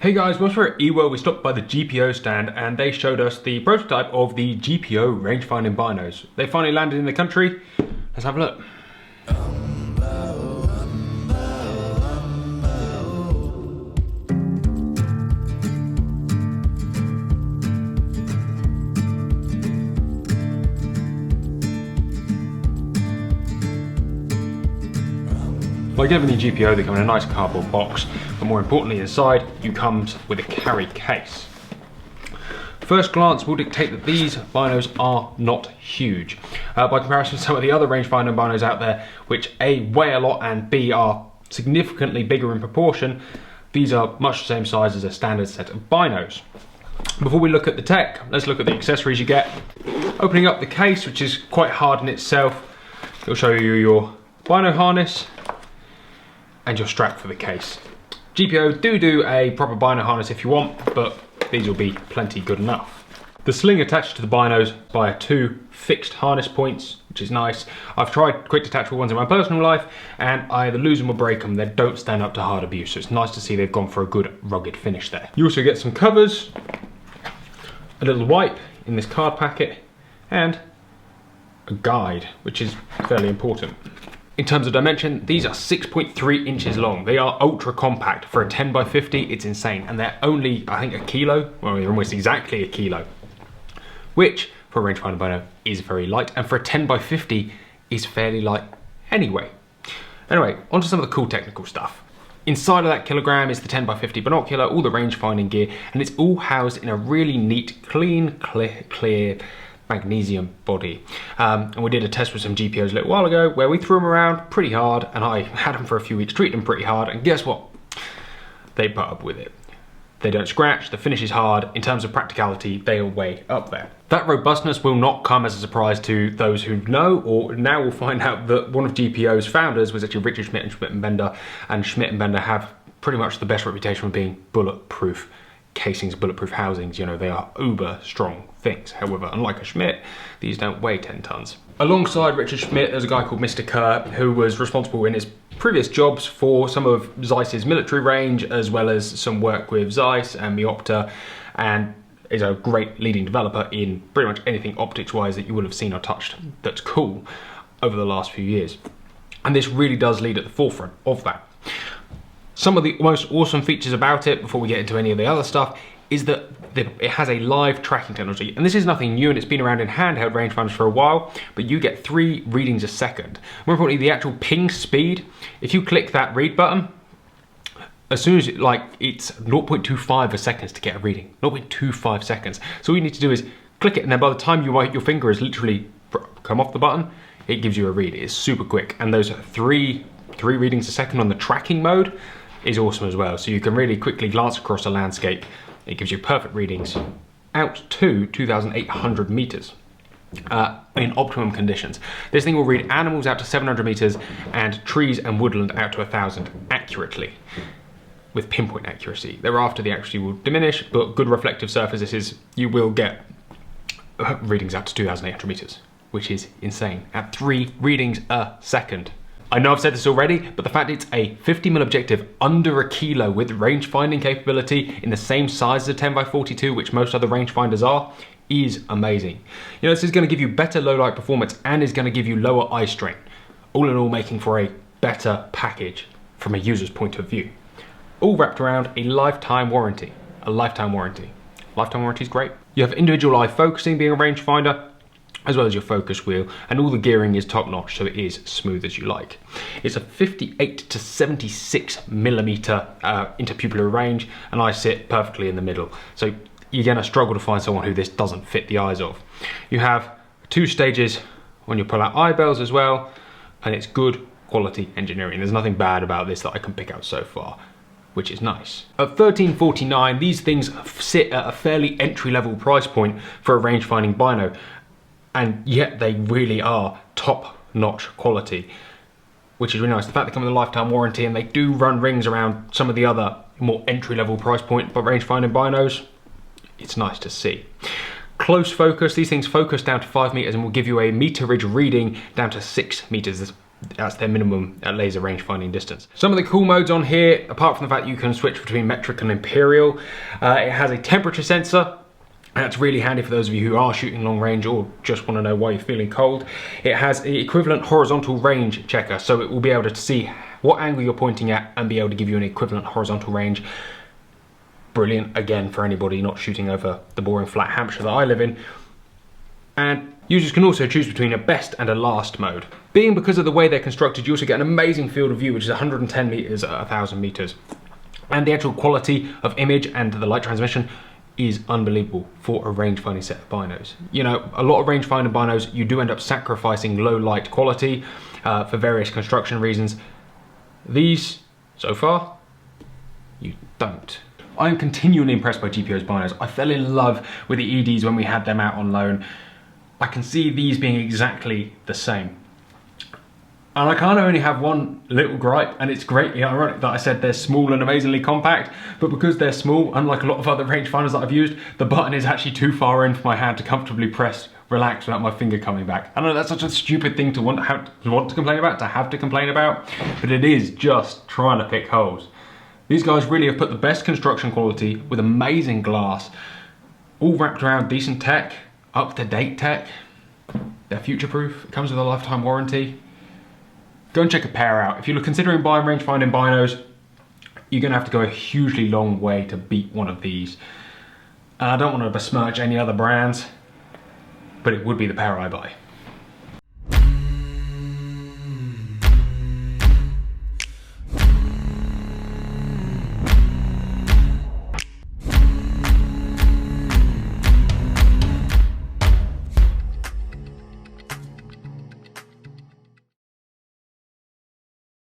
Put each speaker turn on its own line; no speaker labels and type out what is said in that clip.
Hey guys, once we were at eWorld, we stopped by the GPO stand and they showed us the prototype of the GPO rangefinding binos. They finally landed in the country. Let's have a look. Like every GPO, they come in a nice cardboard box, but more importantly inside, you comes with a carry case. First glance will dictate that these binos are not huge. By comparison to some of the other rangefinder binos out there, which A, weigh a lot and B, are significantly bigger in proportion, these are much the same size as a standard set of binos. Before we look at the tech, let's look at the accessories you get. Opening up the case, which is quite hard in itself, it'll show you your bino harness and your strap for the case. GPO do a proper bino harness if you want, but these will be plenty good enough. The sling attached to the binos via two fixed harness points, which is nice. I've tried quick detachable ones in my personal life and I either lose them or break them. They don't stand up to hard abuse, so it's nice to see they've gone for a good rugged finish there. You also get some covers, a little wipe in this card packet, and a guide, which is fairly important. In terms of dimension, these are 6.3 inches long. They are ultra compact. For a 10 by 50, it's insane. And they're only, I think, a kilo. Well, they're almost exactly a kilo. Which, for a rangefinder bino, is very light. And for a 10 by 50, is fairly light anyway. Anyway, onto some of the cool technical stuff. Inside of that kilogram is the 10 by 50 binocular, all the rangefinding gear, and it's all housed in a really neat, clean, clear magnesium body. And we did a test with some GPOs a little while ago where we threw them around pretty hard, and I had them for a few weeks, treated them pretty hard, and guess what? They put up with it. They don't scratch, the finish is hard. In terms of practicality, they are way up there. That robustness will not come as a surprise to those who know, or now will find out that one of GPO's founders was actually Richard Schmidt and Schmidt & Bender, and Schmidt & Bender have pretty much the best reputation of being bulletproof casings, bulletproof housings. You know, they are uber strong things. However, unlike a Schmidt, these don't weigh 10 tons. Alongside Richard Schmidt, there's a guy called Mr. Kerr, who was responsible in his previous jobs for some of Zeiss's military range, as well as some work with Zeiss and Meopta, and is a great leading developer in pretty much anything optics-wise that you will have seen or touched that's cool over the last few years. And this really does lead at the forefront of that. Some of the most awesome features about it, before we get into any of the other stuff, is that it has a live tracking technology. And this is nothing new, and it's been around in handheld rangefinders for a while, but you get 3 readings a second. More importantly, the actual ping speed, if you click that read button, as soon as it's 0.25 seconds to get a reading, 0.25 seconds. So all you need to do is click it, and then by the time your finger has literally come off the button, it gives you a read. It's super quick, and those 3 readings a second on the tracking mode is awesome as well. So you can really quickly glance across a landscape. It gives you perfect readings out to 2,800 meters in optimum conditions. This thing will read animals out to 700 meters and trees and woodland out to 1,000 accurately, with pinpoint accuracy. Thereafter, the accuracy will diminish, but good reflective surfaces, you will get readings out to 2,800 meters, which is insane, at 3 readings a second. I know I've said this already, but the fact it's a 50mm objective under a kilo with range finding capability in the same size as a 10 by 42, which most other rangefinders are, is amazing. You know, this is going to give you better low light performance and is going to give you lower eye strain. All in all, making for a better package from a user's point of view. All wrapped around a lifetime warranty. A lifetime warranty. Lifetime warranty is great. You have individual eye focusing being a rangefinder, as well as your focus wheel, and all the gearing is top notch, so it is smooth as you like. It's a 58 to 76mm interpupillary range, and I sit perfectly in the middle. So you're gonna struggle to find someone who this doesn't fit the eyes of. You have 2 stages when you pull out eye bells as well, and it's good quality engineering. There's nothing bad about this that I can pick out so far, which is nice. At $13.49, these things sit at a fairly entry-level price point for a rangefinding bino, and yet they really are top-notch quality, which is really nice. The fact they come with a lifetime warranty and they do run rings around some of the other more entry-level price point but rangefinding binos, it's nice to see. Close focus, these things focus down to 5 meters and will give you a meterage reading down to 6 meters. That's their minimum laser range finding distance. Some of the cool modes on here, apart from the fact that you can switch between metric and imperial, it has a temperature sensor. That's really handy for those of you who are shooting long range or just want to know why you're feeling cold. It has the equivalent horizontal range checker, so it will be able to see what angle you're pointing at and be able to give you an equivalent horizontal range. Brilliant, again, for anybody not shooting over the boring flat Hampshire that I live in. And users can also choose between a best and a last mode. Being because of the way they're constructed, you also get an amazing field of view, which is 110 meters at 1,000 meters. And the actual quality of image and the light transmission is unbelievable for a range-finding set of binos. You know, a lot of range-finding binos, you do end up sacrificing low light quality for various construction reasons. These, so far, you don't. I'm continually impressed by GPO's binos. I fell in love with the EDs when we had them out on loan. I can see these being exactly the same. And I kind of only have one little gripe, and it's greatly ironic that I said they're small and amazingly compact, but because they're small, unlike a lot of other rangefinders that I've used, the button is actually too far in for my hand to comfortably press relax without my finger coming back. I know that's such a stupid thing to want to complain about, to have to complain about, but it is just trying to pick holes. These guys really have put the best construction quality with amazing glass, all wrapped around decent tech, up-to-date tech. They're future-proof, it comes with a lifetime warranty. Go and check a pair out. If you're considering buying range-finding binos, you're gonna have to go a hugely long way to beat one of these. And I don't want to besmirch any other brands, but it would be the pair I buy.